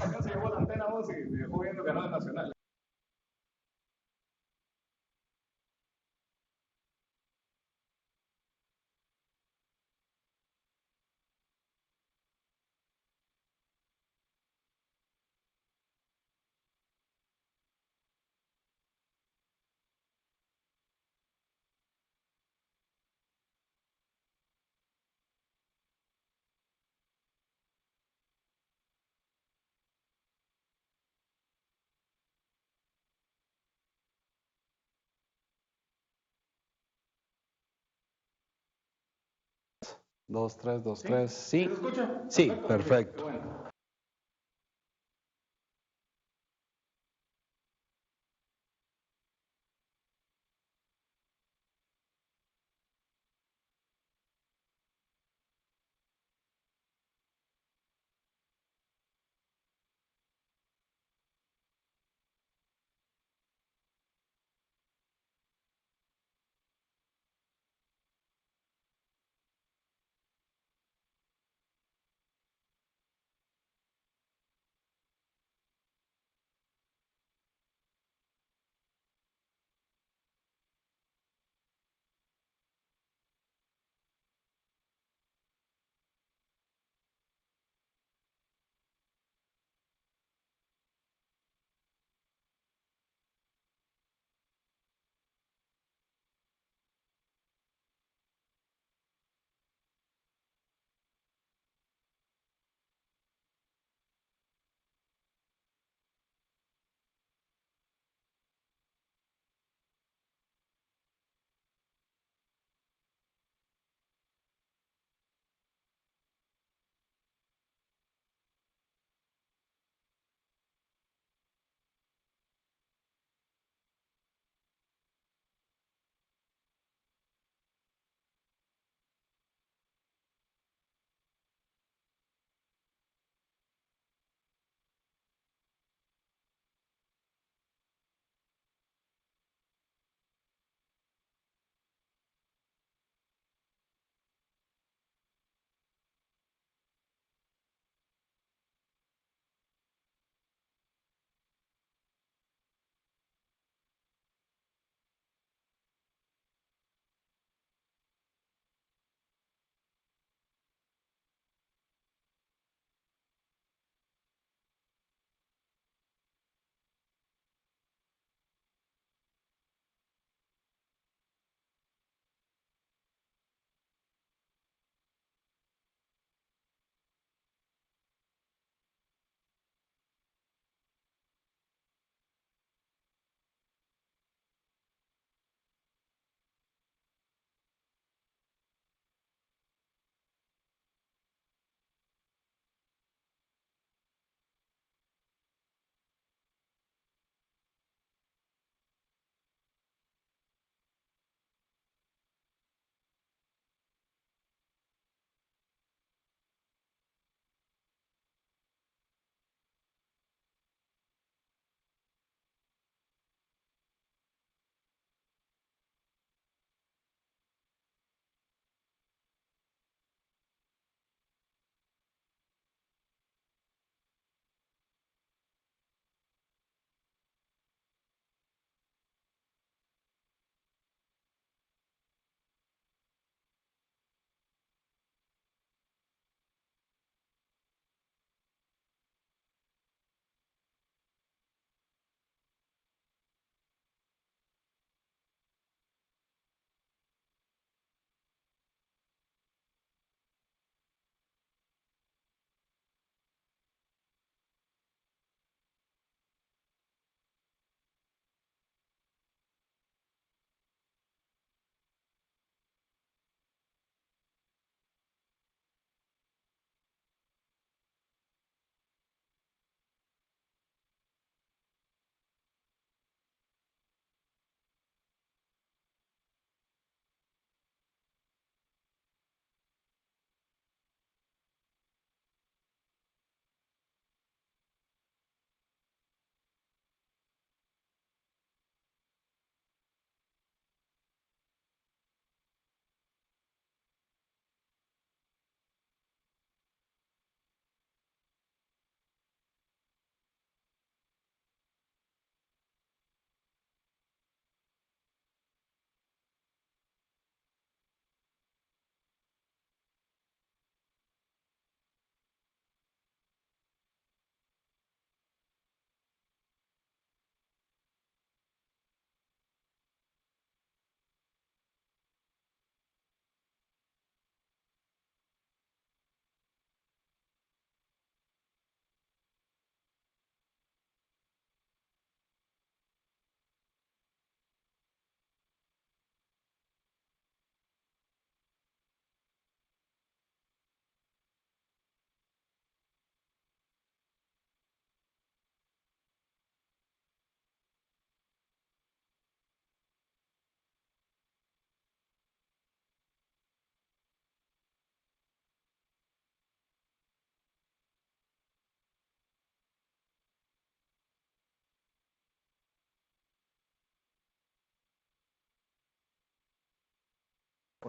Acá se llevó la antena vos y me dejó viendo Canal Nacional. Dos, tres, dos, ¿Sí? tres. ¿Sí Sí. se escucha? Sí, Perfecto, muy bien, qué perfecto. bueno.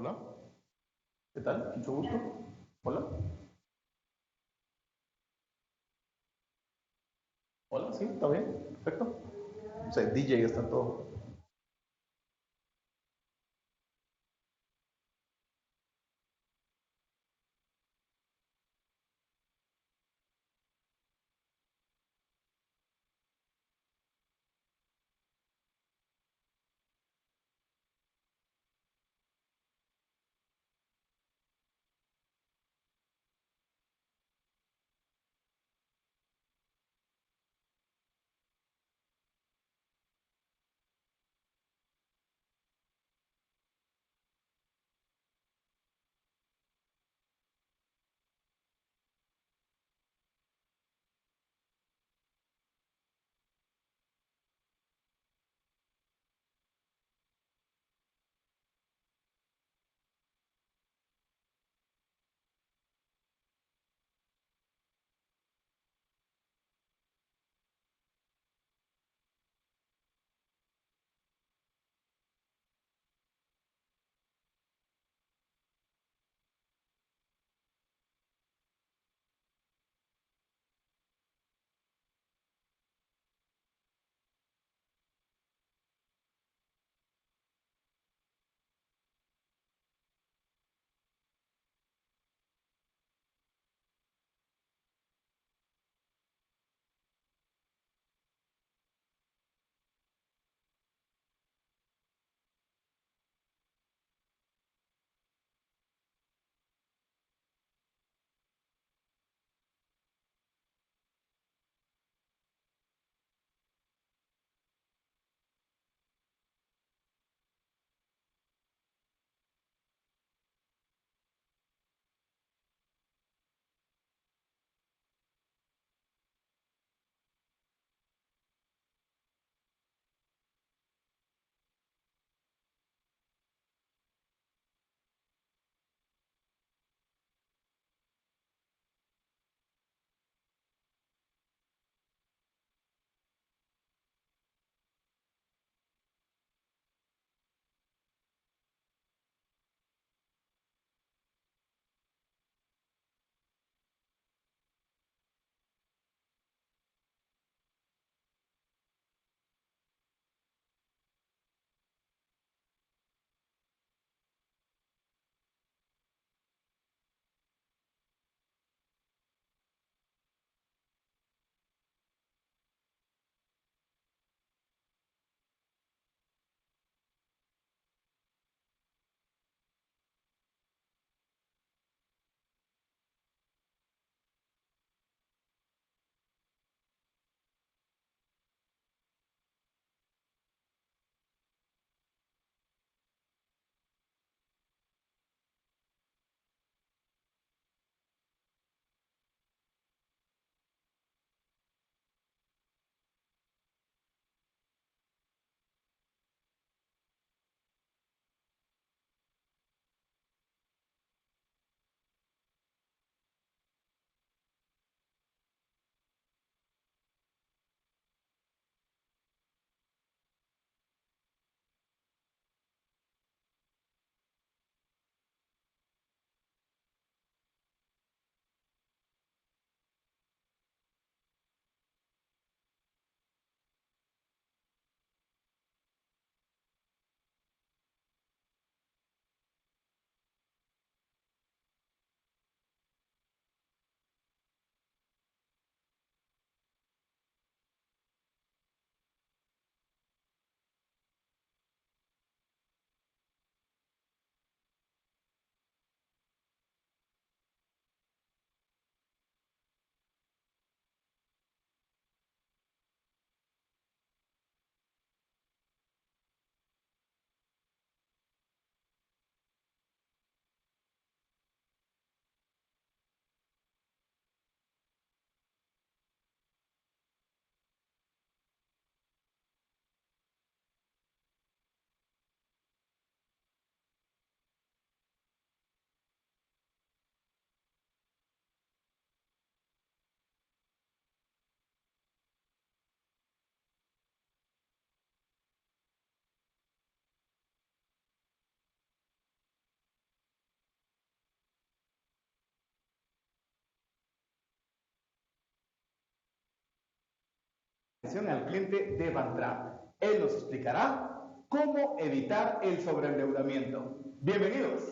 Hola, ¿qué tal? Mucho gusto. Hola, hola, sí, está bien, perfecto. O sea, DJ está en todo. al cliente de Bantrap. Él nos explicará cómo evitar el sobreendeudamiento. Bienvenidos.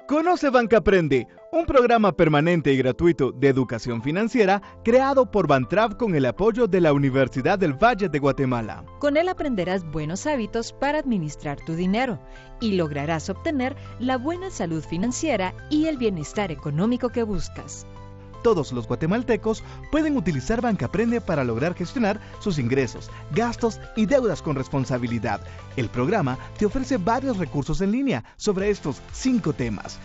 Conoce Banca Aprende, un programa permanente y gratuito de educación financiera creado por Bantrap con el apoyo de la Universidad del Valle de Guatemala. Con él aprenderás buenos hábitos para administrar tu dinero y lograrás obtener la buena salud financiera y el bienestar económico que buscas. Todos los guatemaltecos pueden utilizar Banca Aprende para lograr gestionar sus ingresos, gastos y deudas con responsabilidad. El programa te ofrece varios recursos en línea sobre estos 5 temas.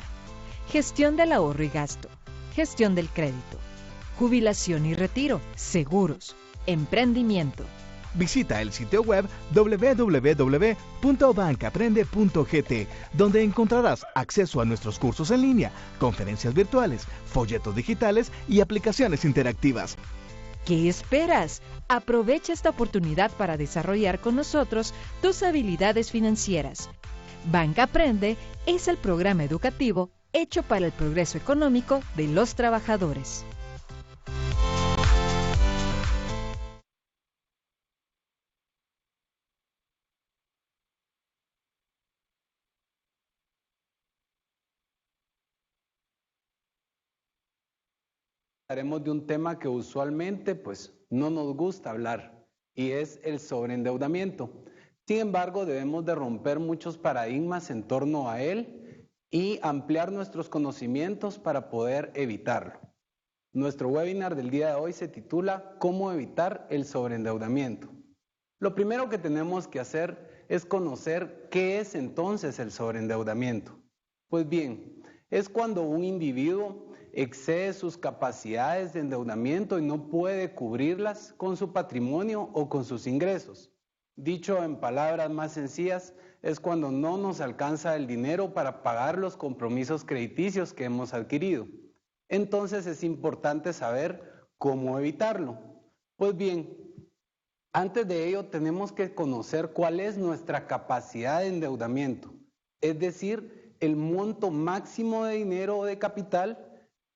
Gestión del ahorro y gasto, gestión del crédito, jubilación y retiro, seguros, emprendimiento. Visita el sitio web www.bancaprende.gt, donde encontrarás acceso a nuestros cursos en línea, conferencias virtuales, folletos digitales y aplicaciones interactivas. ¿Qué esperas? Aprovecha esta oportunidad para desarrollar con nosotros tus habilidades financieras. Banca Aprende es el programa educativo hecho para el progreso económico de los trabajadores. Hablaremos de un tema que usualmente no nos gusta hablar y es el sobreendeudamiento. Sin embargo, debemos de romper muchos paradigmas en torno a él y ampliar nuestros conocimientos para poder evitarlo. Nuestro webinar del día de hoy se titula ¿Cómo evitar el sobreendeudamiento? Lo primero que tenemos que hacer es conocer qué es entonces el sobreendeudamiento. Pues bien, es cuando un individuo excede sus capacidades de endeudamiento y no puede cubrirlas con su patrimonio o con sus ingresos. Dicho en palabras más sencillas, es cuando no nos alcanza el dinero para pagar los compromisos crediticios que hemos adquirido. Entonces es importante saber cómo evitarlo. Pues bien, antes de ello tenemos que conocer cuál es nuestra capacidad de endeudamiento, es decir, el monto máximo de dinero o de capital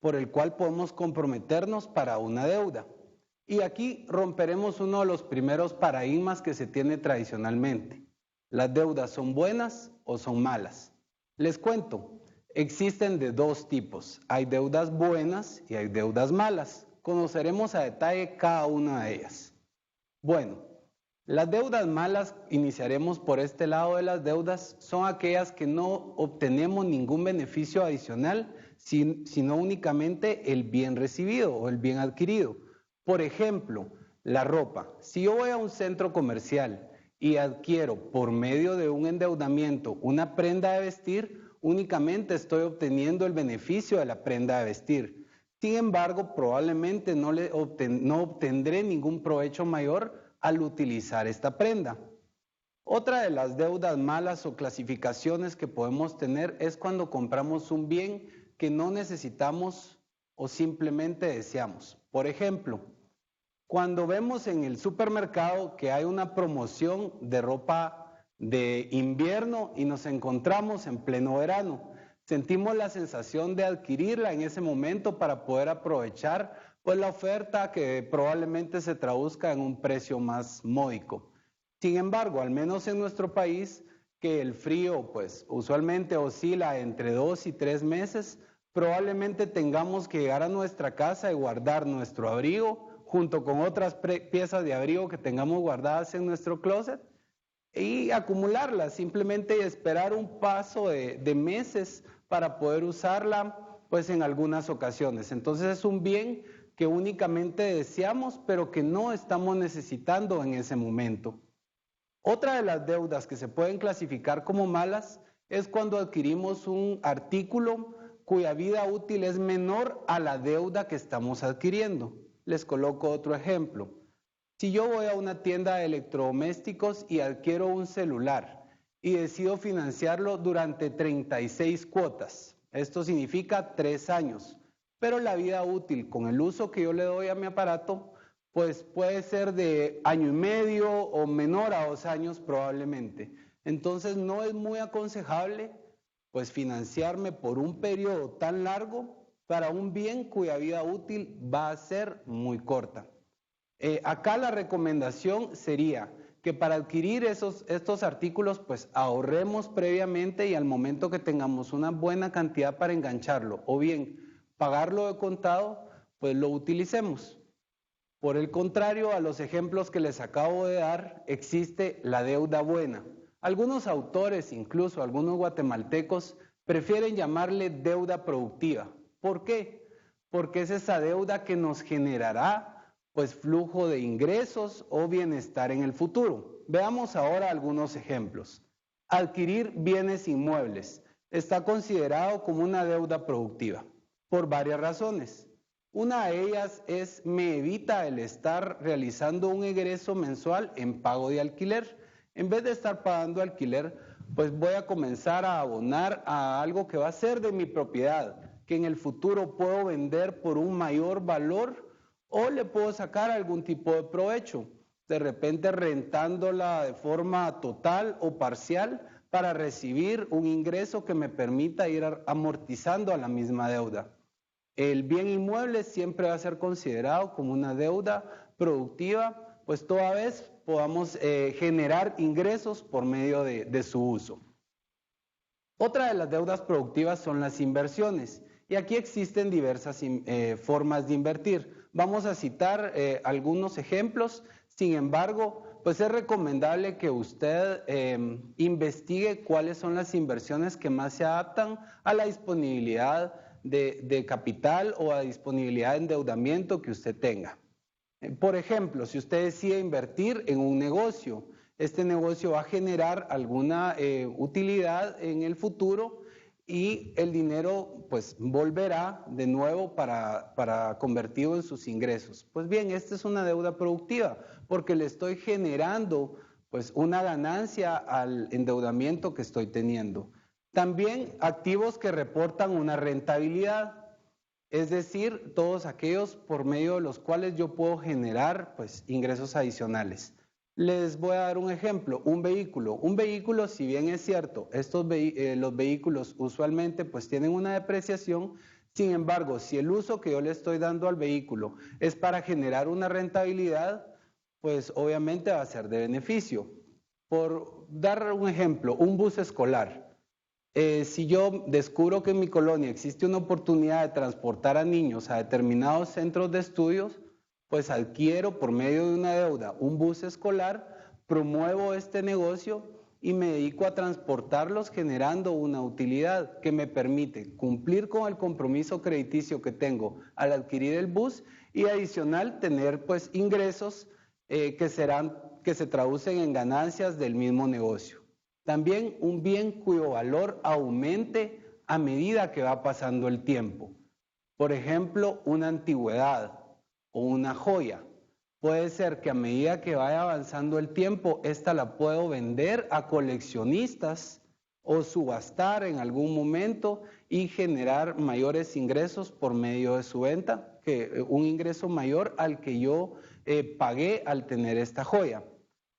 por el cual podemos comprometernos para una deuda. Y aquí romperemos uno de los primeros paradigmas que se tiene tradicionalmente. ¿Las deudas son buenas o son malas? Les cuento, existen de 2 tipos. Hay deudas buenas y hay deudas malas. Conoceremos a detalle cada una de ellas. Bueno, las deudas malas, iniciaremos por este lado de las deudas, son aquellas que no obtenemos ningún beneficio adicional, sino únicamente el bien recibido o el bien adquirido. Por ejemplo, la ropa. Si yo voy a un centro comercial y adquiero por medio de un endeudamiento una prenda de vestir, únicamente estoy obteniendo el beneficio de la prenda de vestir. Sin embargo, probablemente no obtendré ningún provecho mayor al utilizar esta prenda. Otra de las deudas malas o clasificaciones que podemos tener es cuando compramos un bien que no necesitamos o simplemente deseamos. Por ejemplo, cuando vemos en el supermercado que hay una promoción de ropa de invierno y nos encontramos en pleno verano, sentimos la sensación de adquirirla en ese momento para poder aprovechar la oferta que probablemente se traduzca en un precio más módico. Sin embargo, al menos en nuestro país, que el frío usualmente oscila entre 2 y 3 meses, probablemente tengamos que llegar a nuestra casa y guardar nuestro abrigo junto con otras piezas de abrigo que tengamos guardadas en nuestro closet y acumularlas, simplemente esperar un paso de meses para poder usarla en algunas ocasiones. Entonces es un bien que únicamente deseamos pero que no estamos necesitando en ese momento. Otra de las deudas que se pueden clasificar como malas es cuando adquirimos un artículo cuya vida útil es menor a la deuda que estamos adquiriendo. Les coloco otro ejemplo. Si yo voy a una tienda de electrodomésticos y adquiero un celular y decido financiarlo durante 36 cuotas, esto significa 3 años, pero la vida útil con el uso que yo le doy a mi aparato pues puede ser de año y medio o menor a 2 años probablemente. Entonces no es muy aconsejable pues financiarme por un periodo tan largo para un bien cuya vida útil va a ser muy corta. Acá la recomendación sería que para adquirir estos artículos pues ahorremos previamente y al momento que tengamos una buena cantidad para engancharlo o bien pagarlo de contado, pues lo utilicemos. Por el contrario, a los ejemplos que les acabo de dar, existe la deuda buena. Algunos autores, incluso algunos guatemaltecos, prefieren llamarle deuda productiva. ¿Por qué? Porque es esa deuda que nos generará pues flujo de ingresos o bienestar en el futuro. Veamos ahora algunos ejemplos. Adquirir bienes inmuebles está considerado como una deuda productiva por varias razones. Una de ellas es me evita el estar realizando un egreso mensual en pago de alquiler. En vez de estar pagando alquiler, pues voy a comenzar a abonar a algo que va a ser de mi propiedad, que en el futuro puedo vender por un mayor valor o le puedo sacar algún tipo de provecho, de repente rentándola de forma total o parcial para recibir un ingreso que me permita ir amortizando a la misma deuda. El bien inmueble siempre va a ser considerado como una deuda productiva, pues toda vez podamos generar ingresos por medio de su uso. Otra de las deudas productivas son las inversiones, y aquí existen diversas formas de invertir. Vamos a citar algunos ejemplos, sin embargo, pues es recomendable que usted investigue cuáles son las inversiones que más se adaptan a la disponibilidad de capital o a disponibilidad de endeudamiento que usted tenga. Por ejemplo, si usted decide invertir en un negocio, este negocio va a generar alguna utilidad en el futuro y el dinero pues volverá de nuevo para convertirlo en sus ingresos. Pues bien, esta es una deuda productiva porque le estoy generando pues una ganancia al endeudamiento que estoy teniendo. También activos que reportan una rentabilidad, es decir, todos aquellos por medio de los cuales yo puedo generar pues ingresos adicionales. Les voy a dar un ejemplo, un vehículo. Un vehículo, si bien es cierto, los vehículos usualmente pues tienen una depreciación, sin embargo, si el uso que yo le estoy dando al vehículo es para generar una rentabilidad, pues obviamente va a ser de beneficio. Por dar un ejemplo, un bus escolar. Si yo descubro que en mi colonia existe una oportunidad de transportar a niños a determinados centros de estudios, pues adquiero por medio de una deuda un bus escolar, promuevo este negocio y me dedico a transportarlos generando una utilidad que me permite cumplir con el compromiso crediticio que tengo al adquirir el bus y adicional tener pues ingresos que se traducen en ganancias del mismo negocio. También un bien cuyo valor aumente a medida que va pasando el tiempo. Por ejemplo, una antigüedad o una joya. Puede ser que a medida que vaya avanzando el tiempo, esta la puedo vender a coleccionistas o subastar en algún momento y generar mayores ingresos por medio de su venta, que un ingreso mayor al que yo pagué al tener esta joya.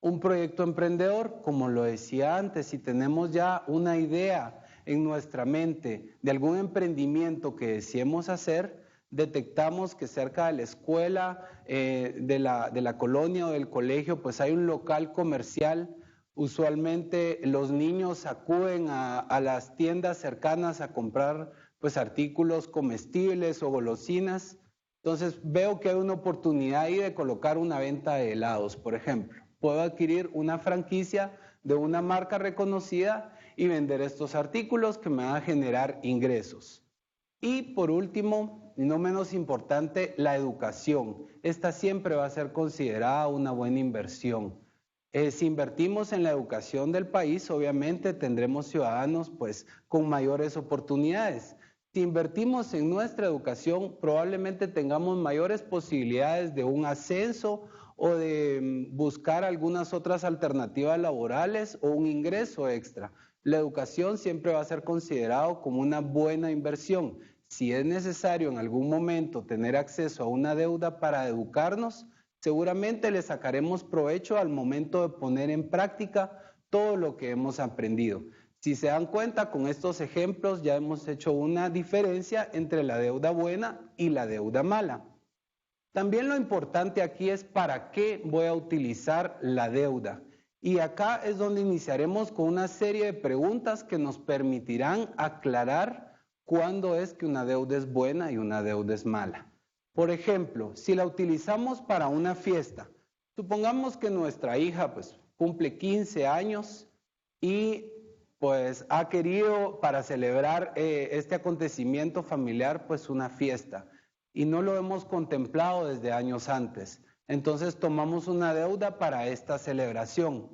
Un proyecto emprendedor, como lo decía antes, si tenemos ya una idea en nuestra mente de algún emprendimiento que deseemos hacer, detectamos que cerca de la escuela, de la colonia o del colegio, pues hay un local comercial. Usualmente los niños acuden a las tiendas cercanas a comprar pues artículos comestibles o golosinas. Entonces veo que hay una oportunidad ahí de colocar una venta de helados, por ejemplo. Puedo adquirir una franquicia de una marca reconocida y vender estos artículos que me van a generar ingresos. Y por último, y no menos importante, la educación. Esta siempre va a ser considerada una buena inversión. Si invertimos en la educación del país, obviamente tendremos ciudadanos pues con mayores oportunidades. Si invertimos en nuestra educación, probablemente tengamos mayores posibilidades de un ascenso o de buscar algunas otras alternativas laborales o un ingreso extra. La educación siempre va a ser considerado como una buena inversión. Si es necesario en algún momento tener acceso a una deuda para educarnos, seguramente le sacaremos provecho al momento de poner en práctica todo lo que hemos aprendido. Si se dan cuenta, con estos ejemplos ya hemos hecho una diferencia entre la deuda buena y la deuda mala. También lo importante aquí es para qué voy a utilizar la deuda. Y acá es donde iniciaremos con una serie de preguntas que nos permitirán aclarar cuándo es que una deuda es buena y una deuda es mala. Por ejemplo, si la utilizamos para una fiesta, supongamos que nuestra hija pues cumple 15 años y pues ha querido para celebrar este acontecimiento familiar pues una fiesta y no lo hemos contemplado desde años antes. Entonces tomamos una deuda para esta celebración.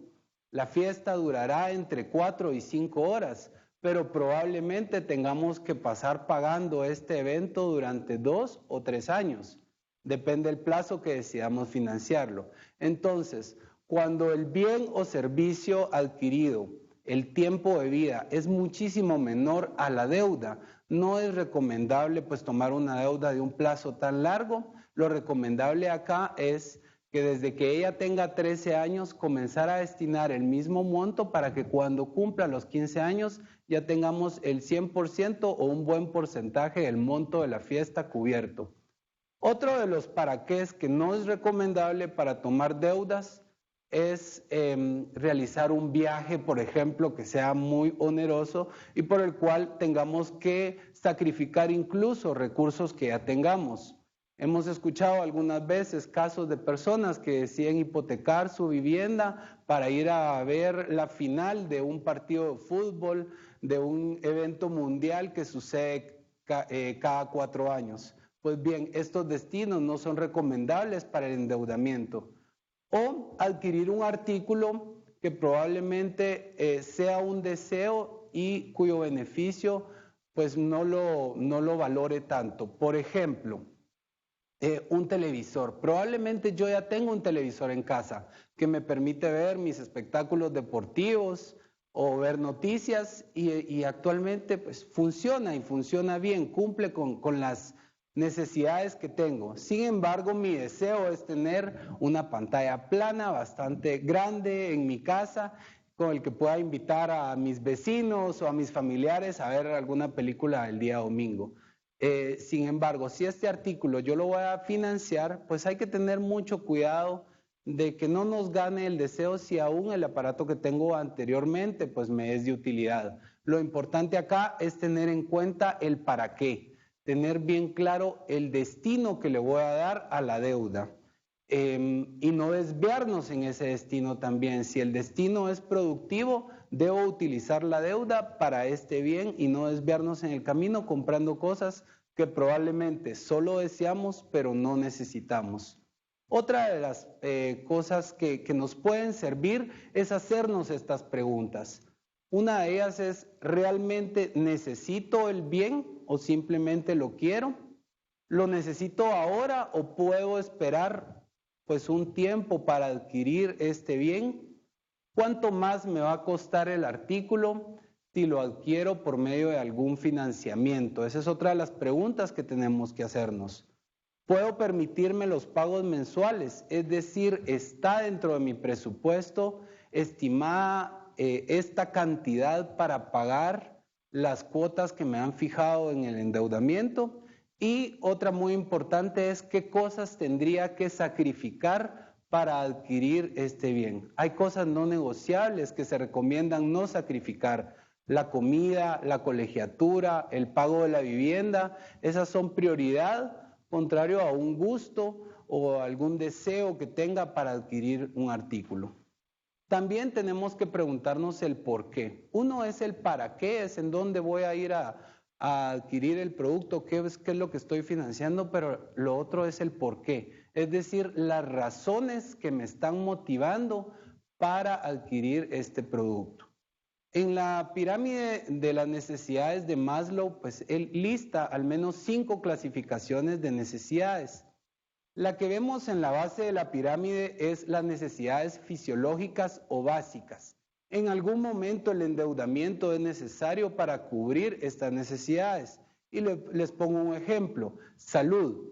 La fiesta durará entre 4 y 5 horas, pero probablemente tengamos que pasar pagando este evento durante 2 o 3 años. Depende del plazo que decidamos financiarlo. Entonces, cuando el bien o servicio adquirido, el tiempo de vida es muchísimo menor a la deuda, no es recomendable pues tomar una deuda de un plazo tan largo. Lo recomendable acá es que desde que ella tenga 13 años comenzar a destinar el mismo monto para que cuando cumpla los 15 años ya tengamos el 100% o un buen porcentaje del monto de la fiesta cubierto. Otro de los para qué es que no es recomendable para tomar deudas es realizar un viaje, por ejemplo, que sea muy oneroso y por el cual tengamos que sacrificar incluso recursos que ya tengamos. Hemos escuchado algunas veces casos de personas que deciden hipotecar su vivienda para ir a ver la final de un partido de fútbol, de un evento mundial que sucede cada 4 años. Pues bien, estos destinos no son recomendables para el endeudamiento. O adquirir un artículo que probablemente sea un deseo y cuyo beneficio pues no lo valore tanto. Por ejemplo, un televisor. Probablemente yo ya tengo un televisor en casa que me permite ver mis espectáculos deportivos o ver noticias y actualmente pues funciona y funciona bien, cumple con las necesidades que tengo. Sin embargo, mi deseo es tener una pantalla plana bastante grande en mi casa con el que pueda invitar a mis vecinos o a mis familiares a ver alguna película el día domingo. Sin embargo, si este artículo yo lo voy a financiar, pues hay que tener mucho cuidado de que no nos gane el deseo si aún el aparato que tengo anteriormente pues me es de utilidad. Lo importante acá es tener en cuenta el para qué, tener bien claro el destino que le voy a dar a la deuda y no desviarnos en ese destino también. Si el destino es productivo, debo utilizar la deuda para este bien y no desviarnos en el camino comprando cosas que probablemente solo deseamos pero no necesitamos. Otra de las cosas que nos pueden servir es hacernos estas preguntas. Una de ellas es, ¿realmente necesito el bien o simplemente lo quiero? ¿Lo necesito ahora o puedo esperar pues un tiempo para adquirir este bien? ¿Cuánto más me va a costar el artículo si lo adquiero por medio de algún financiamiento? Esa es otra de las preguntas que tenemos que hacernos. ¿Puedo permitirme los pagos mensuales? Es decir, ¿está dentro de mi presupuesto estimada esta cantidad para pagar las cuotas que me han fijado en el endeudamiento? Y otra muy importante es qué cosas tendría que sacrificar para adquirir este bien. Hay cosas no negociables que se recomiendan no sacrificar. La comida, la colegiatura, el pago de la vivienda, esas son prioridad, contrario a un gusto o algún deseo que tenga para adquirir un artículo. También tenemos que preguntarnos el por qué. Uno es el para qué, es en dónde voy a ir a adquirir el producto, qué es lo que estoy financiando, pero lo otro es el por qué. Es decir, las razones que me están motivando para adquirir este producto. En la pirámide de las necesidades de Maslow, pues él lista al menos 5 clasificaciones de necesidades. La que vemos en la base de la pirámide es las necesidades fisiológicas o básicas. En algún momento el endeudamiento es necesario para cubrir estas necesidades. Y les pongo un ejemplo, salud.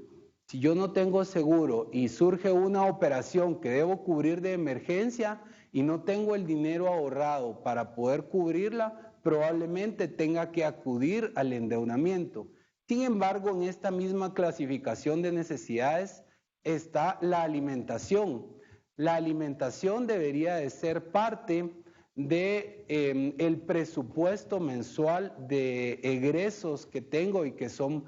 Si yo no tengo seguro y surge una operación que debo cubrir de emergencia y no tengo el dinero ahorrado para poder cubrirla, probablemente tenga que acudir al endeudamiento. Sin embargo, en esta misma clasificación de necesidades está la alimentación. La alimentación debería de ser parte de el presupuesto mensual de egresos que tengo y que son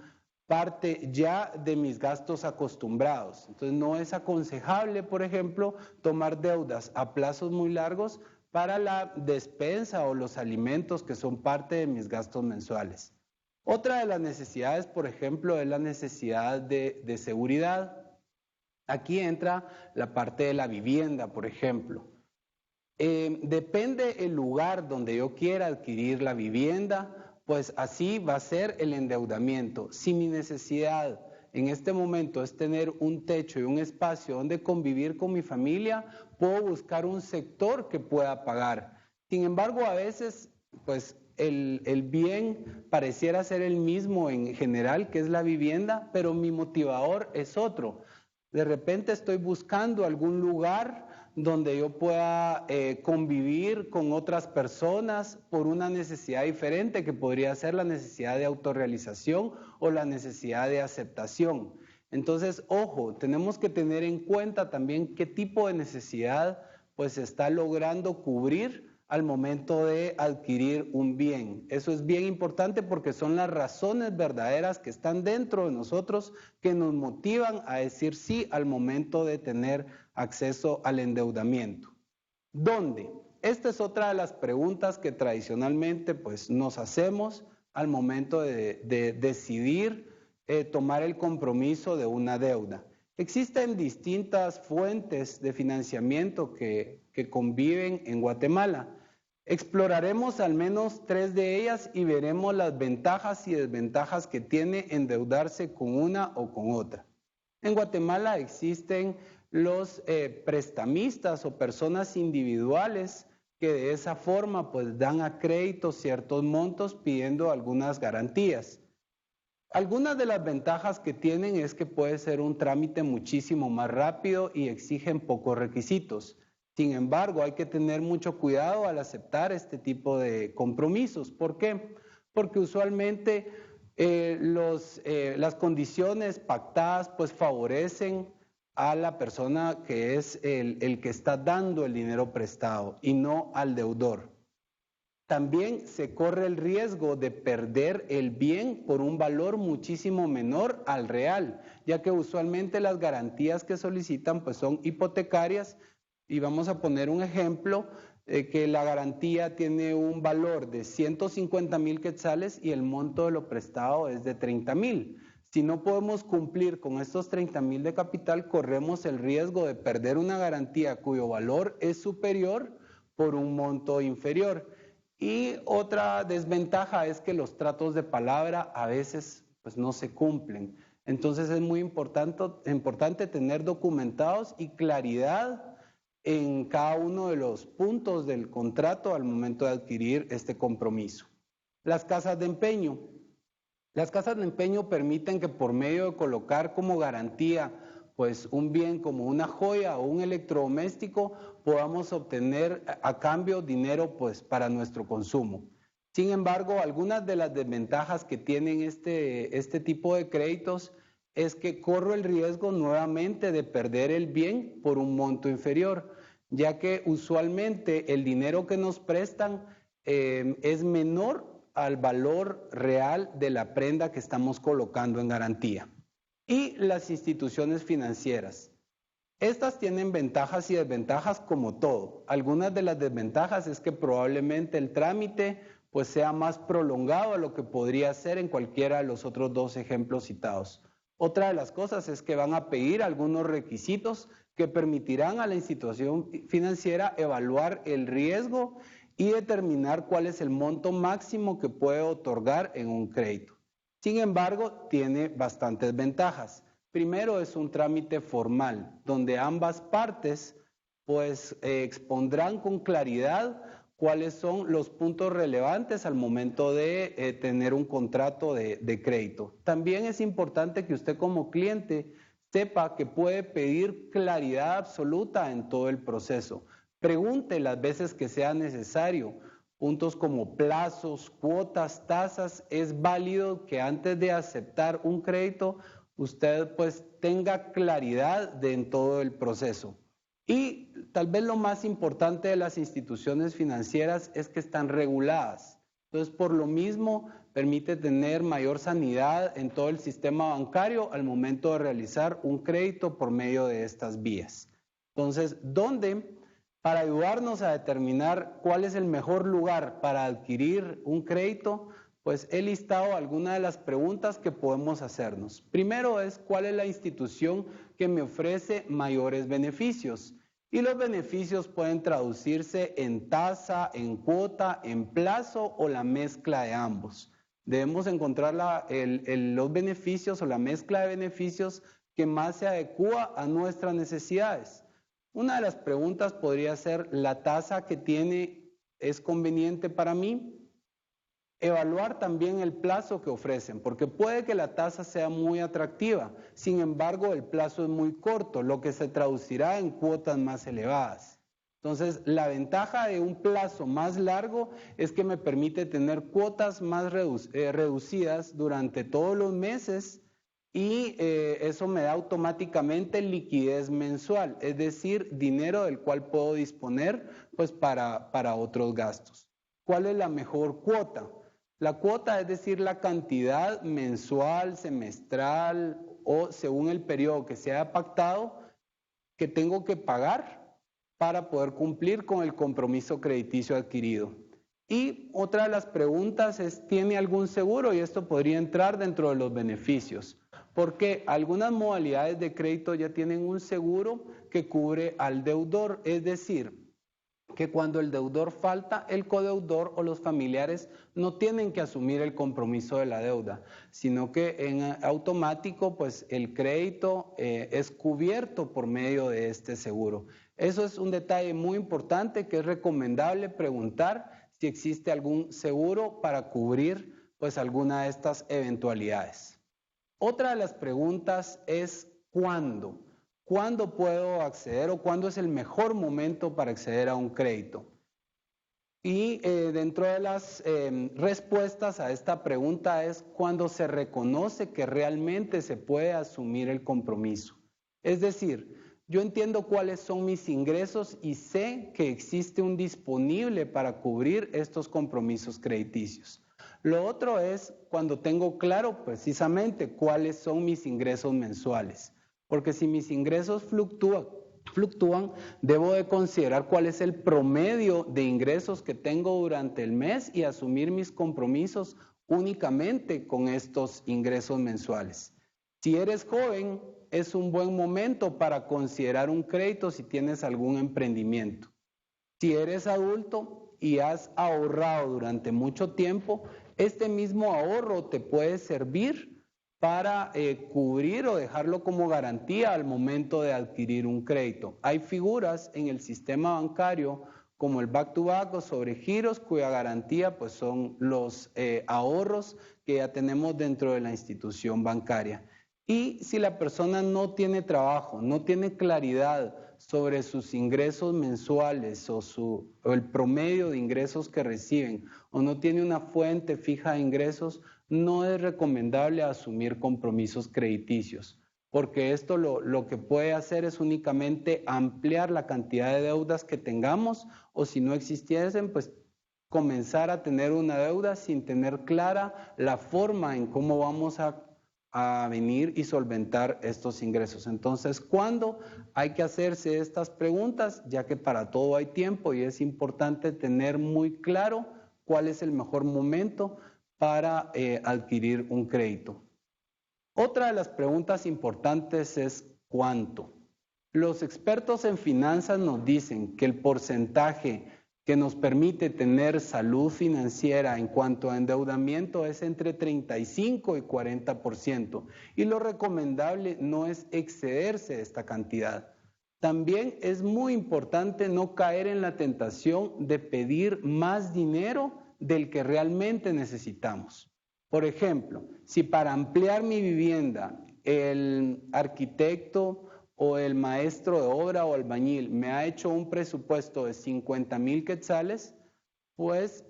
parte ya de mis gastos acostumbrados. Entonces no es aconsejable, por ejemplo, tomar deudas a plazos muy largos para la despensa o los alimentos que son parte de mis gastos mensuales. Otra de las necesidades, por ejemplo, es la necesidad de seguridad. Aquí entra la parte de la vivienda, por ejemplo. Depende el lugar donde yo quiera adquirir la vivienda, pues así va a ser el endeudamiento. Si mi necesidad en este momento es tener un techo y un espacio donde convivir con mi familia, puedo buscar un sector que pueda pagar. Sin embargo, a veces, pues el bien pareciera ser el mismo en general, que es la vivienda, pero mi motivador es otro. De repente estoy buscando algún lugar donde yo pueda convivir con otras personas por una necesidad diferente, que podría ser la necesidad de autorrealización o la necesidad de aceptación. Entonces, ojo, tenemos que tener en cuenta también qué tipo de necesidad pues se está logrando cubrir al momento de adquirir un bien. Eso es bien importante porque son las razones verdaderas que están dentro de nosotros que nos motivan a decir sí al momento de tener acceso al endeudamiento. ¿Dónde? Esta es otra de las preguntas que tradicionalmente pues, nos hacemos al momento de decidir tomar el compromiso de una deuda. Existen distintas fuentes de financiamiento que conviven en Guatemala. Exploraremos al menos 3 de ellas y veremos las ventajas y desventajas que tiene endeudarse con una o con otra. En Guatemala existen los prestamistas o personas individuales que de esa forma pues dan a crédito ciertos montos pidiendo algunas garantías. Algunas de las ventajas que tienen es que puede ser un trámite muchísimo más rápido y exigen pocos requisitos. Sin embargo, hay que tener mucho cuidado al aceptar este tipo de compromisos. ¿Por qué? Porque usualmente las condiciones pactadas pues favorecen a la persona que es el que está dando el dinero prestado y no al deudor. También se corre el riesgo de perder el bien por un valor muchísimo menor al real, ya que usualmente las garantías que solicitan pues son hipotecarias. Y vamos a poner un ejemplo, que la garantía tiene un valor de 150,000 quetzales y el monto de lo prestado es de 30,000. Si no podemos cumplir con estos 30,000 de capital, corremos el riesgo de perder una garantía cuyo valor es superior por un monto inferior. Y otra desventaja es que los tratos de palabra a veces pues, no se cumplen. Entonces es muy importante tener documentados y claridad en cada uno de los puntos del contrato al momento de adquirir este compromiso. Las casas de empeño. Las casas de empeño permiten que por medio de colocar como garantía pues un bien como una joya o un electrodoméstico podamos obtener a cambio dinero pues para nuestro consumo. Sin embargo, algunas de las desventajas que tienen este tipo de créditos es que corro el riesgo nuevamente de perder el bien por un monto inferior, ya que usualmente el dinero que nos prestan es menor al valor real de la prenda que estamos colocando en garantía. Y las instituciones financieras. Estas tienen ventajas y desventajas como todo. Algunas de las desventajas es que probablemente el trámite pues sea más prolongado a lo que podría ser en cualquiera de los otros 2 ejemplos citados. Otra de las cosas es que van a pedir algunos requisitos que permitirán a la institución financiera evaluar el riesgo y determinar cuál es el monto máximo que puede otorgar en un crédito. Sin embargo, tiene bastantes ventajas. Primero, es un trámite formal, donde ambas partes pues expondrán con claridad cuáles son los puntos relevantes al momento de tener un contrato de crédito. También es importante que usted como cliente sepa que puede pedir claridad absoluta en todo el proceso. Pregunte las veces que sea necesario. Puntos como plazos, cuotas, tasas, es válido que antes de aceptar un crédito usted pues tenga claridad en todo el proceso. Y tal vez lo más importante de las instituciones financieras es que están reguladas. Entonces, por lo mismo, permite tener mayor sanidad en todo el sistema bancario al momento de realizar un crédito por medio de estas vías. Entonces, ¿dónde? Para ayudarnos a determinar cuál es el mejor lugar para adquirir un crédito, pues he listado algunas de las preguntas que podemos hacernos. Primero es, ¿cuál es la institución que me ofrece mayores beneficios? Y los beneficios pueden traducirse en tasa, en cuota, en plazo o la mezcla de ambos. Debemos encontrar los beneficios o la mezcla de beneficios que más se adecua a nuestras necesidades. Una de las preguntas podría ser, ¿la tasa que tiene es conveniente para mí? Evaluar también el plazo que ofrecen, porque puede que la tasa sea muy atractiva, sin embargo el plazo es muy corto, lo que se traducirá en cuotas más elevadas. Entonces, la ventaja de un plazo más largo es que me permite tener cuotas más reducidas durante todos los meses y eso me da automáticamente liquidez mensual, es decir, dinero del cual puedo disponer pues para otros gastos. ¿Cuál es la mejor cuota? La cuota, es decir, la cantidad mensual, semestral o según el periodo que se haya pactado que tengo que pagar para poder cumplir con el compromiso crediticio adquirido. Y otra de las preguntas es, ¿tiene algún seguro? Y esto podría entrar dentro de los beneficios, porque algunas modalidades de crédito ya tienen un seguro que cubre al deudor, es decir, que cuando el deudor falta, el codeudor o los familiares no tienen que asumir el compromiso de la deuda, sino que en automático pues el crédito es cubierto por medio de este seguro. Eso es un detalle muy importante que es recomendable preguntar si existe algún seguro para cubrir pues alguna de estas eventualidades. Otra de las preguntas es ¿cuándo? ¿Cuándo puedo acceder o cuándo es el mejor momento para acceder a un crédito? Y dentro de las respuestas a esta pregunta es cuando se reconoce que realmente se puede asumir el compromiso. Es decir, yo entiendo cuáles son mis ingresos y sé que existe un disponible para cubrir estos compromisos crediticios. Lo otro es cuando tengo claro precisamente cuáles son mis ingresos mensuales. Porque si mis ingresos fluctúan, debo de considerar cuál es el promedio de ingresos que tengo durante el mes y asumir mis compromisos únicamente con estos ingresos mensuales. Si eres joven, es un buen momento para considerar un crédito si tienes algún emprendimiento. Si eres adulto y has ahorrado durante mucho tiempo, este mismo ahorro te puede servir para cubrir o dejarlo como garantía al momento de adquirir un crédito. Hay figuras en el sistema bancario como el back-to-back o sobregiros cuya garantía pues son los ahorros que ya tenemos dentro de la institución bancaria. Y si la persona no tiene trabajo, no tiene claridad sobre sus ingresos mensuales o el promedio de ingresos que reciben o no tiene una fuente fija de ingresos, no es recomendable asumir compromisos crediticios, porque esto lo que puede hacer es únicamente ampliar la cantidad de deudas que tengamos o si no existiesen, pues comenzar a tener una deuda sin tener clara la forma en cómo vamos a venir y solventar estos ingresos. Entonces, ¿cuándo hay que hacerse estas preguntas? Ya que para todo hay tiempo y es importante tener muy claro cuál es el mejor momento para adquirir un crédito. Otra de las preguntas importantes es ¿cuánto? Los expertos en finanzas nos dicen que el porcentaje que nos permite tener salud financiera en cuanto a endeudamiento es entre 35 y 40%, y lo recomendable no es excederse de esta cantidad. También es muy importante no caer en la tentación de pedir más dinero del que realmente necesitamos. Por ejemplo, si para ampliar mi vivienda el arquitecto o el maestro de obra o albañil me ha hecho un presupuesto de 50,000 quetzales, pues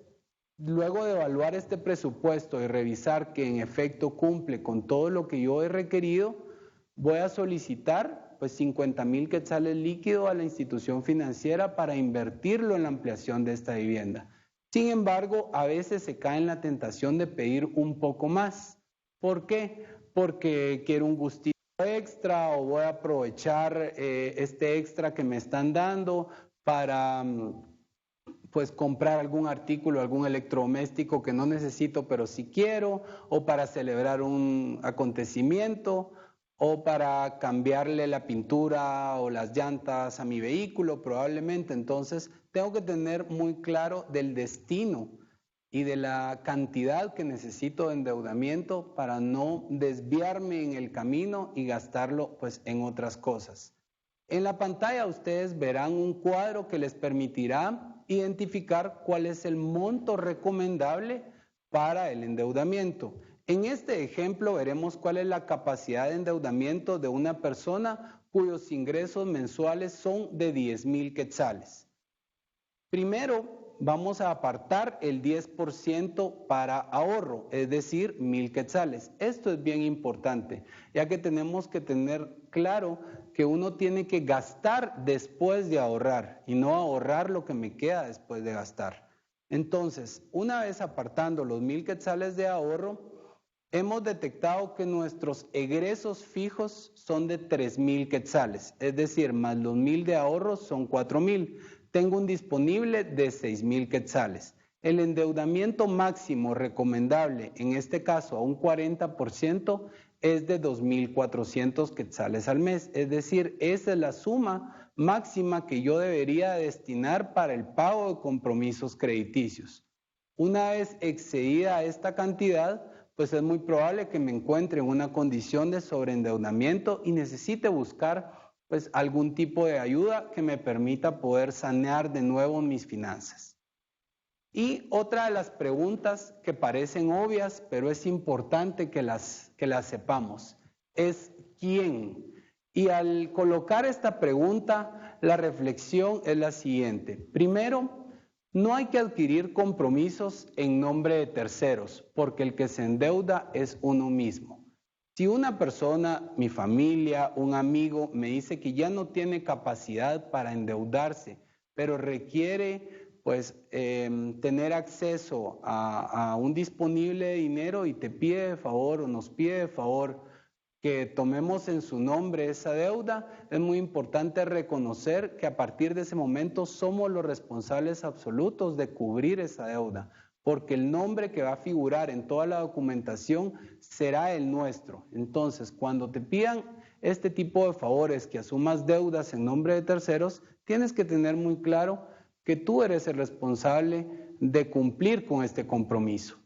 luego de evaluar este presupuesto y revisar que en efecto cumple con todo lo que yo he requerido, voy a solicitar pues 50,000 quetzales líquido a la institución financiera para invertirlo en la ampliación de esta vivienda. Sin embargo, a veces se cae en la tentación de pedir un poco más. ¿Por qué? Porque quiero un gustito extra o voy a aprovechar este extra que me están dando para pues comprar algún artículo, algún electrodoméstico que no necesito pero sí quiero, o para celebrar un acontecimiento, o para cambiarle la pintura o las llantas a mi vehículo probablemente. Entonces tengo que tener muy claro del destino y de la cantidad que necesito de endeudamiento para no desviarme en el camino y gastarlo pues en otras cosas. En la pantalla ustedes verán un cuadro que les permitirá identificar cuál es el monto recomendable para el endeudamiento. En este ejemplo veremos cuál es la capacidad de endeudamiento de una persona cuyos ingresos mensuales son de 10,000 quetzales. Primero, vamos a apartar el 10% para ahorro, es decir, 1,000 quetzales. Esto es bien importante, ya que tenemos que tener claro que uno tiene que gastar después de ahorrar y no ahorrar lo que me queda después de gastar. Entonces, una vez apartando los 1,000 quetzales de ahorro, hemos detectado que nuestros egresos fijos son de 3,000 quetzales, es decir, más los 1,000 de ahorro son 4,000. Tengo un disponible de 6,000 quetzales. El endeudamiento máximo recomendable, en este caso a un 40%, es de 2,400 quetzales al mes. Es decir, esa es la suma máxima que yo debería destinar para el pago de compromisos crediticios. Una vez excedida esta cantidad, pues es muy probable que me encuentre en una condición de sobreendeudamiento y necesite buscar pues algún tipo de ayuda que me permita poder sanear de nuevo mis finanzas. Y otra de las preguntas que parecen obvias, pero es importante que las sepamos, es ¿quién? Y al colocar esta pregunta, la reflexión es la siguiente. Primero, no hay que adquirir compromisos en nombre de terceros, porque el que se endeuda es uno mismo. Si una persona, mi familia, un amigo, me dice que ya no tiene capacidad para endeudarse, pero requiere pues tener acceso a un disponible dinero y te pide de favor o nos pide de favor que tomemos en su nombre esa deuda, es muy importante reconocer que a partir de ese momento somos los responsables absolutos de cubrir esa deuda, porque el nombre que va a figurar en toda la documentación será el nuestro. Entonces, cuando te pidan este tipo de favores, que asumas deudas en nombre de terceros, tienes que tener muy claro que tú eres el responsable de cumplir con este compromiso.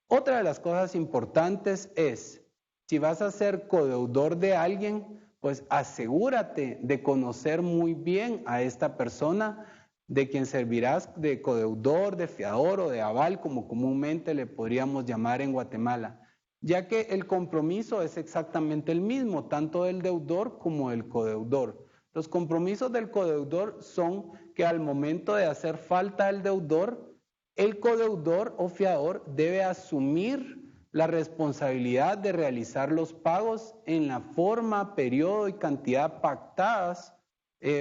Otra de las cosas importantes es, si vas a ser codeudor de alguien, pues asegúrate de conocer muy bien a esta persona de quien servirás de codeudor, de fiador o de aval, como comúnmente le podríamos llamar en Guatemala, ya que el compromiso es exactamente el mismo, tanto del deudor como del codeudor. Los compromisos del codeudor son que al momento de hacer falta el deudor, el codeudor o fiador debe asumir la responsabilidad de realizar los pagos en la forma, periodo y cantidad pactadas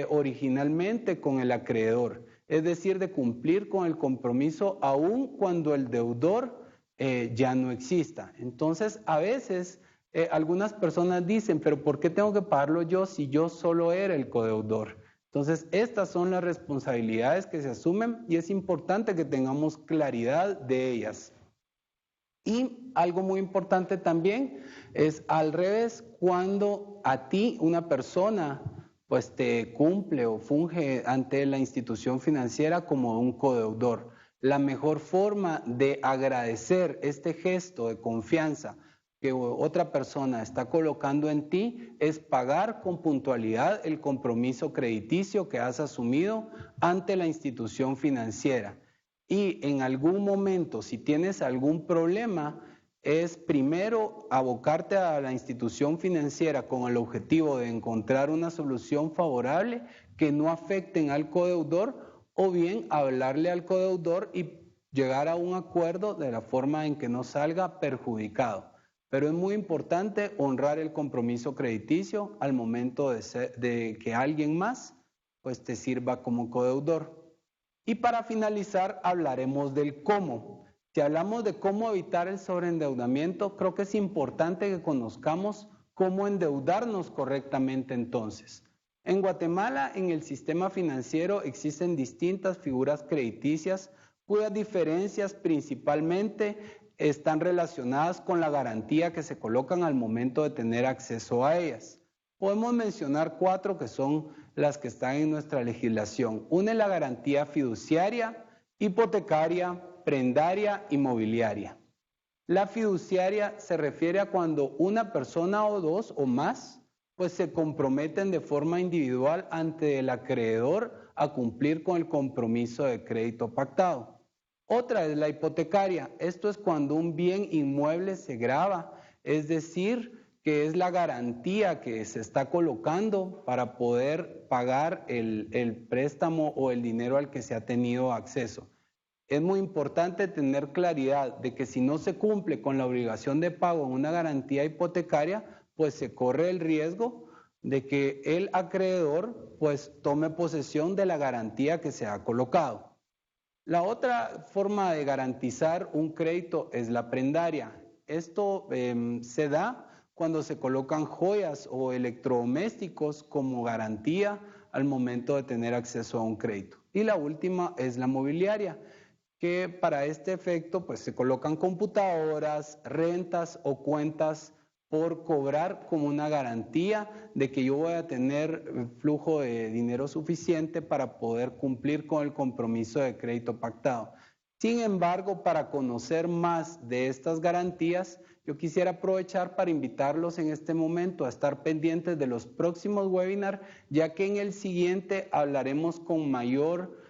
originalmente con el acreedor, es decir, de cumplir con el compromiso aun cuando el deudor ya no exista. Entonces, a veces algunas personas dicen, pero ¿por qué tengo que pagarlo yo si yo solo era el codeudor? Entonces, estas son las responsabilidades que se asumen y es importante que tengamos claridad de ellas. Y algo muy importante también es al revés, cuando a ti una persona pues te cumple o funge ante la institución financiera como un codeudor. La mejor forma de agradecer este gesto de confianza que otra persona está colocando en ti es pagar con puntualidad el compromiso crediticio que has asumido ante la institución financiera. Y en algún momento, si tienes algún problema, es primero abocarte a la institución financiera con el objetivo de encontrar una solución favorable que no afecten al codeudor, o bien hablarle al codeudor y llegar a un acuerdo de la forma en que no salga perjudicado. Pero es muy importante honrar el compromiso crediticio al momento de que alguien más pues te sirva como codeudor. Y para finalizar hablaremos del cómo. Si hablamos de cómo evitar el sobreendeudamiento, creo que es importante que conozcamos cómo endeudarnos correctamente entonces. En Guatemala, en el sistema financiero existen distintas figuras crediticias cuyas diferencias principalmente están relacionadas con la garantía que se colocan al momento de tener acceso a ellas. Podemos mencionar 4 que son las que están en nuestra legislación. Una es la garantía fiduciaria, hipotecaria, prendaria y mobiliaria. La fiduciaria se refiere a cuando una persona o dos o más pues se comprometen de forma individual ante el acreedor a cumplir con el compromiso de crédito pactado. Otra es la hipotecaria. Esto es cuando un bien inmueble se grava, es decir, que es la garantía que se está colocando para poder pagar el préstamo o el dinero al que se ha tenido acceso. Es muy importante tener claridad de que si no se cumple con la obligación de pago en una garantía hipotecaria, pues se corre el riesgo de que el acreedor pues tome posesión de la garantía que se ha colocado. La otra forma de garantizar un crédito es la prendaria. Esto se da cuando se colocan joyas o electrodomésticos como garantía al momento de tener acceso a un crédito. Y la última es la mobiliaria, que para este efecto pues se colocan computadoras, rentas o cuentas por cobrar como una garantía de que yo voy a tener flujo de dinero suficiente para poder cumplir con el compromiso de crédito pactado. Sin embargo, para conocer más de estas garantías, yo quisiera aprovechar para invitarlos en este momento a estar pendientes de los próximos webinars, ya que en el siguiente hablaremos con mayor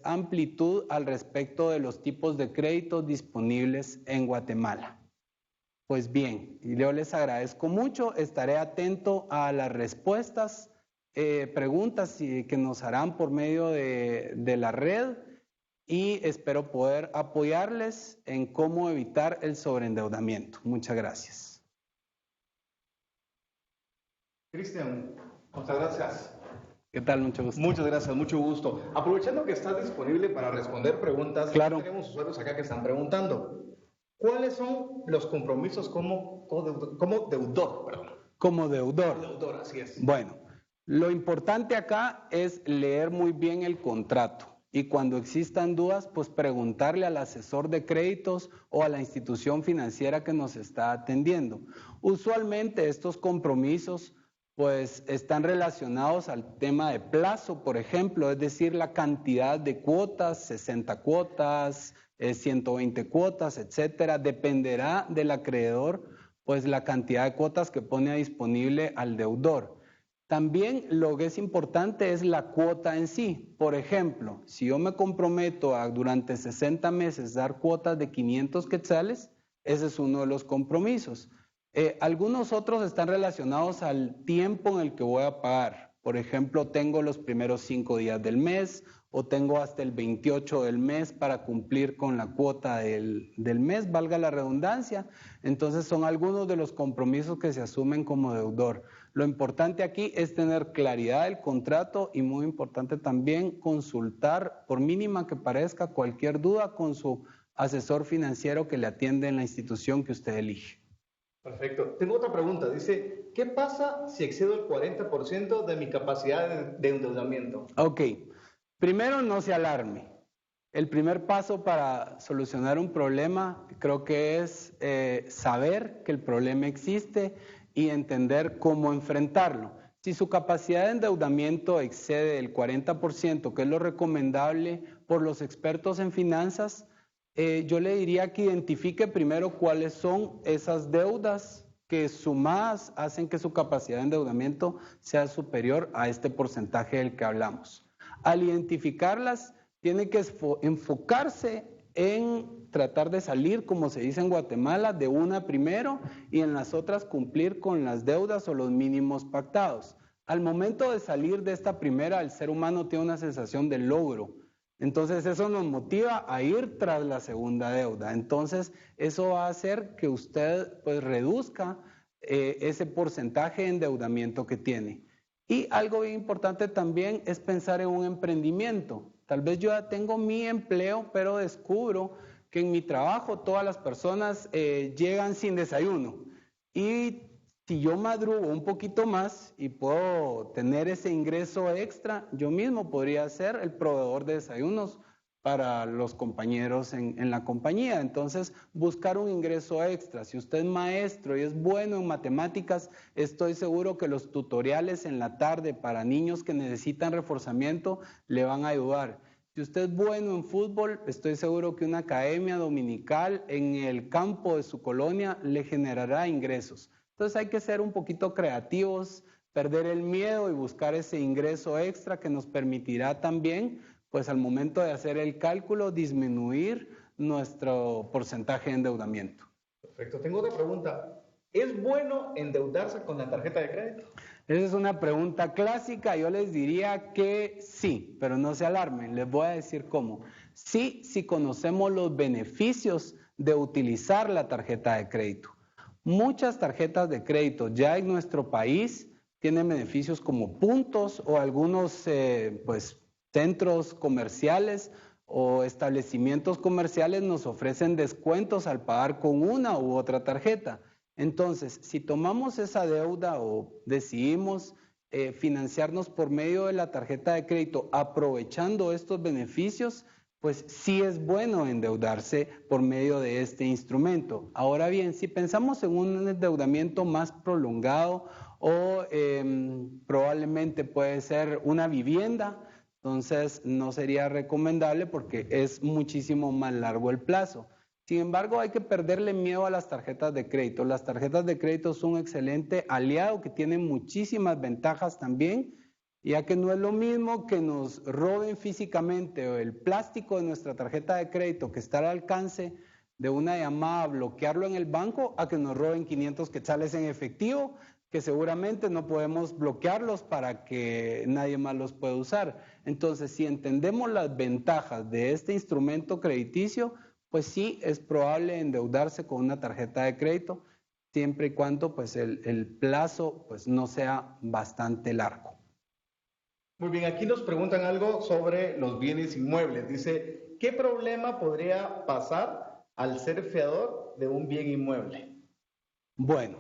amplitud al respecto de los tipos de créditos disponibles en Guatemala. Pues bien, yo les agradezco mucho, estaré atento a las respuestas, preguntas que nos harán por medio de la red y espero poder apoyarles en cómo evitar el sobreendeudamiento. Muchas gracias. Cristian, muchas gracias. ¿Qué tal? Mucho gusto. Muchas gracias, mucho gusto. Aprovechando que estás disponible para responder preguntas, claro. Tenemos usuarios acá que están preguntando. ¿Cuáles son los compromisos como deudor? Perdón. Como deudor. Como deudor, así es. Bueno, lo importante acá es leer muy bien el contrato y cuando existan dudas, pues preguntarle al asesor de créditos o a la institución financiera que nos está atendiendo. Usualmente estos compromisos pues están relacionados al tema de plazo, por ejemplo, es decir, la cantidad de cuotas, 60 cuotas, 120 cuotas, etcétera, dependerá del acreedor, pues la cantidad de cuotas que pone disponible al deudor. También lo que es importante es la cuota en sí. Por ejemplo, si yo me comprometo a durante 60 meses dar cuotas de 500 quetzales, ese es uno de los compromisos. Algunos otros están relacionados al tiempo en el que voy a pagar. Por ejemplo, tengo los primeros 5 días del mes o tengo hasta el 28 del mes para cumplir con la cuota del mes, valga la redundancia. Entonces son algunos de los compromisos que se asumen como deudor. Lo importante aquí es tener claridad del contrato y muy importante también consultar, por mínima que parezca, cualquier duda con su asesor financiero que le atiende en la institución que usted elige. Perfecto. Tengo otra pregunta. Dice, ¿qué pasa si excedo el 40% de mi capacidad de endeudamiento? Ok. Primero, no se alarme. El primer paso para solucionar un problema creo que es saber que el problema existe y entender cómo enfrentarlo. Si su capacidad de endeudamiento excede el 40%, que es lo recomendable por los expertos en finanzas, yo le diría que identifique primero cuáles son esas deudas que sumadas hacen que su capacidad de endeudamiento sea superior a este porcentaje del que hablamos. Al identificarlas, tiene que enfocarse en tratar de salir, como se dice en Guatemala, de una primero y en las otras cumplir con las deudas o los mínimos pactados. Al momento de salir de esta primera, el ser humano tiene una sensación de logro. Entonces eso nos motiva a ir tras la segunda deuda. Entonces eso va a hacer que usted pues reduzca ese porcentaje de endeudamiento que tiene. Y algo bien importante también es pensar en un emprendimiento. Tal vez yo ya tengo mi empleo, pero descubro que en mi trabajo todas las personas llegan sin desayuno. Y si yo madrugo un poquito más y puedo tener ese ingreso extra, yo mismo podría ser el proveedor de desayunos para los compañeros en la compañía. Entonces, buscar un ingreso extra. Si usted es maestro y es bueno en matemáticas, estoy seguro que los tutoriales en la tarde para niños que necesitan reforzamiento le van a ayudar. Si usted es bueno en fútbol, estoy seguro que una academia dominical en el campo de su colonia le generará ingresos. Entonces hay que ser un poquito creativos, perder el miedo y buscar ese ingreso extra que nos permitirá también, pues al momento de hacer el cálculo, disminuir nuestro porcentaje de endeudamiento. Perfecto. Tengo otra pregunta. ¿Es bueno endeudarse con la tarjeta de crédito? Esa es una pregunta clásica. Yo les diría que sí, pero no se alarmen. Les voy a decir cómo. Sí, si conocemos los beneficios de utilizar la tarjeta de crédito. Muchas tarjetas de crédito ya en nuestro país tienen beneficios como puntos o algunos centros comerciales o establecimientos comerciales nos ofrecen descuentos al pagar con una u otra tarjeta. Entonces, si tomamos esa deuda o decidimos financiarnos por medio de la tarjeta de crédito aprovechando estos beneficios, pues sí es bueno endeudarse por medio de este instrumento. Ahora bien, si pensamos en un endeudamiento más prolongado o probablemente puede ser una vivienda, entonces no sería recomendable porque es muchísimo más largo el plazo. Sin embargo, hay que perderle miedo a las tarjetas de crédito. Las tarjetas de crédito son un excelente aliado que tienen muchísimas ventajas también, ya que no es lo mismo que nos roben físicamente el plástico de nuestra tarjeta de crédito que está al alcance de una llamada, bloquearlo en el banco, a que nos roben 500 quetzales en efectivo, que seguramente no podemos bloquearlos para que nadie más los pueda usar. Entonces, si entendemos las ventajas de este instrumento crediticio, pues sí es probable endeudarse con una tarjeta de crédito, siempre y cuando pues el plazo pues no sea bastante largo. Muy bien, aquí nos preguntan algo sobre los bienes inmuebles. Dice, ¿qué problema podría pasar al ser fiador de un bien inmueble? Bueno,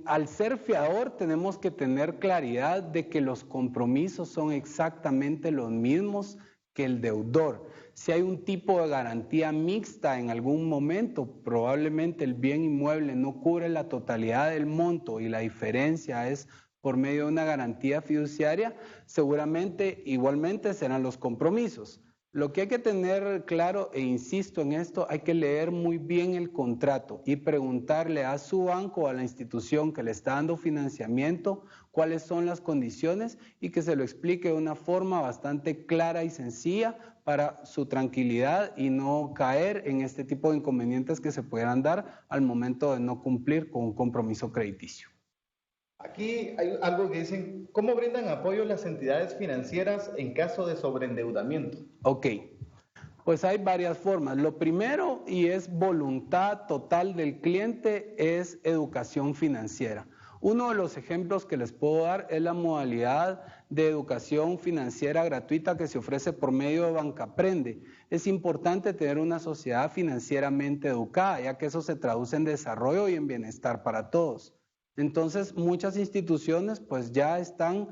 al ser fiador tenemos que tener claridad de que los compromisos son exactamente los mismos que el deudor. Si hay un tipo de garantía mixta en algún momento, probablemente el bien inmueble no cubre la totalidad del monto y la diferencia es por medio de una garantía fiduciaria, seguramente igualmente serán los compromisos. Lo que hay que tener claro, e insisto en esto, hay que leer muy bien el contrato y preguntarle a su banco o a la institución que le está dando financiamiento cuáles son las condiciones y que se lo explique de una forma bastante clara y sencilla para su tranquilidad y no caer en este tipo de inconvenientes que se pudieran dar al momento de no cumplir con un compromiso crediticio. Aquí hay algo que dicen, ¿cómo brindan apoyo las entidades financieras en caso de sobreendeudamiento? Ok, pues hay varias formas. Lo primero, y es voluntad total del cliente, es educación financiera. Uno de los ejemplos que les puedo dar es la modalidad de educación financiera gratuita que se ofrece por medio de Banca Aprende. Es importante tener una sociedad financieramente educada, ya que eso se traduce en desarrollo y en bienestar para todos. Entonces, muchas instituciones pues ya están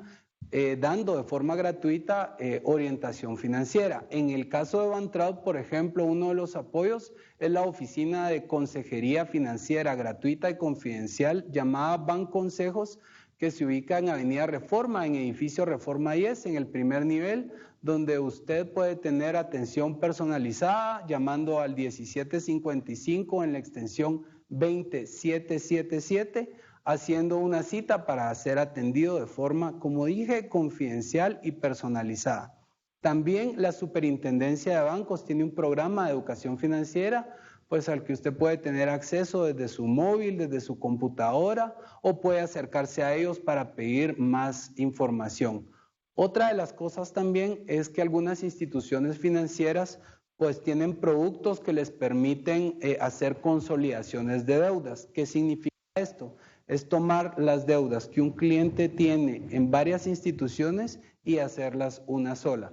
dando de forma gratuita orientación financiera. En el caso de Bantraud, por ejemplo, uno de los apoyos es la oficina de consejería financiera gratuita y confidencial llamada Banconsejos, que se ubica en Avenida Reforma, en edificio Reforma 10, en el primer nivel, donde usted puede tener atención personalizada llamando al 1755 en la extensión 20777, haciendo una cita para ser atendido de forma, como dije, confidencial y personalizada. También la Superintendencia de Bancos tiene un programa de educación financiera, pues al que usted puede tener acceso desde su móvil, desde su computadora, o puede acercarse a ellos para pedir más información. Otra de las cosas también es que algunas instituciones financieras pues tienen productos que les permiten hacer consolidaciones de deudas. ¿Qué significa esto? Es tomar las deudas que un cliente tiene en varias instituciones y hacerlas una sola.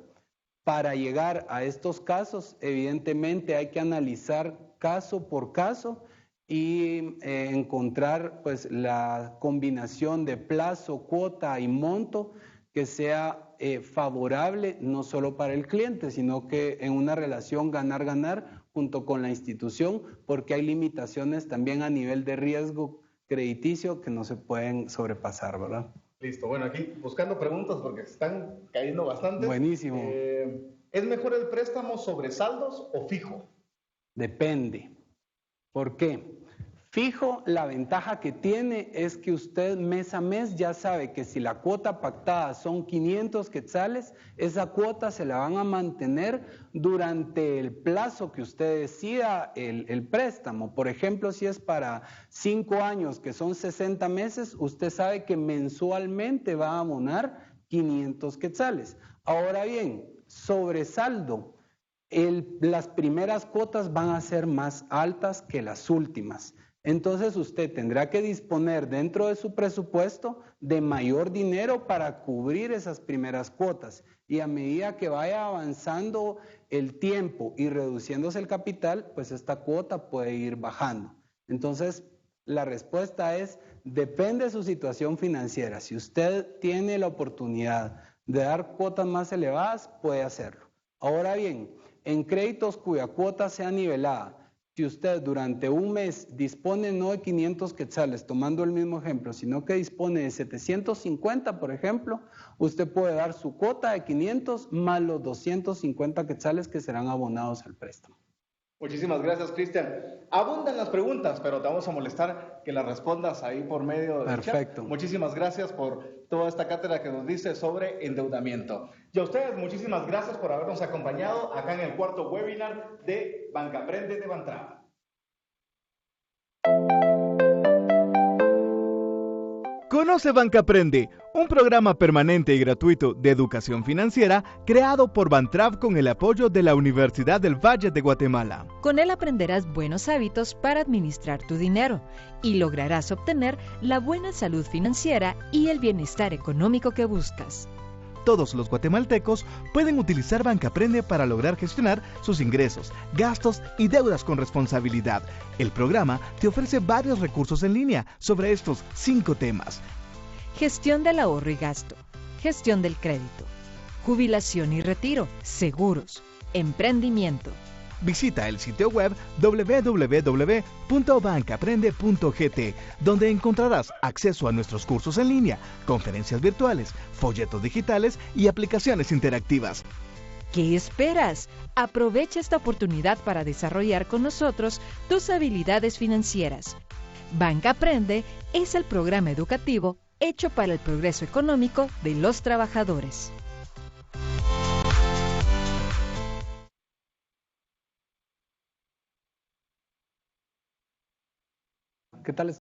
Para llegar a estos casos, evidentemente hay que analizar caso por caso y encontrar pues la combinación de plazo, cuota y monto que sea favorable no solo para el cliente, sino que en una relación ganar-ganar junto con la institución, porque hay limitaciones también a nivel de riesgo crediticio que no se pueden sobrepasar, ¿verdad? Listo, bueno, aquí buscando preguntas porque están cayendo bastante. Buenísimo. ¿Es mejor el préstamo sobre saldos o fijo? Depende. ¿Por qué? Fijo, la ventaja que tiene es que usted mes a mes ya sabe que si la cuota pactada son 500 quetzales, esa cuota se la van a mantener durante el plazo que usted decida el préstamo. Por ejemplo, si es para 5 años, que son 60 meses, usted sabe que mensualmente va a abonar 500 quetzales. Ahora bien, sobre saldo, las primeras cuotas van a ser más altas que las últimas. Entonces usted tendrá que disponer dentro de su presupuesto de mayor dinero para cubrir esas primeras cuotas. Y a medida que vaya avanzando el tiempo y reduciéndose el capital, pues esta cuota puede ir bajando. Entonces, la respuesta es, depende de su situación financiera. Si usted tiene la oportunidad de dar cuotas más elevadas, puede hacerlo. Ahora bien, en créditos cuya cuota sea nivelada, si usted durante un mes dispone no de 500 quetzales, tomando el mismo ejemplo, sino que dispone de 750, por ejemplo, usted puede dar su cuota de 500 más los 250 quetzales que serán abonados al préstamo. Muchísimas gracias, Cristian. Abundan las preguntas, pero te vamos a molestar que las respondas ahí por medio del Perfecto. chat. Muchísimas gracias por toda esta cátedra que nos dice sobre endeudamiento. Y a ustedes, muchísimas gracias por habernos acompañado acá en el cuarto webinar de Banca Aprende de Bantrap. Conoce Banca Aprende, un programa permanente y gratuito de educación financiera creado por Bantrap con el apoyo de la Universidad del Valle de Guatemala. Con él aprenderás buenos hábitos para administrar tu dinero y lograrás obtener la buena salud financiera y el bienestar económico que buscas. Todos los guatemaltecos pueden utilizar Banca Aprende para lograr gestionar sus ingresos, gastos y deudas con responsabilidad. El programa te ofrece varios recursos en línea sobre estos 5 temas. Gestión del ahorro y gasto, gestión del crédito, jubilación y retiro, seguros, emprendimiento. Visita el sitio web www.bancaprende.gt, donde encontrarás acceso a nuestros cursos en línea, conferencias virtuales, folletos digitales y aplicaciones interactivas. ¿Qué esperas? Aprovecha esta oportunidad para desarrollar con nosotros tus habilidades financieras. Banca Aprende es el programa educativo hecho para el progreso económico de los trabajadores. ¿Qué tal?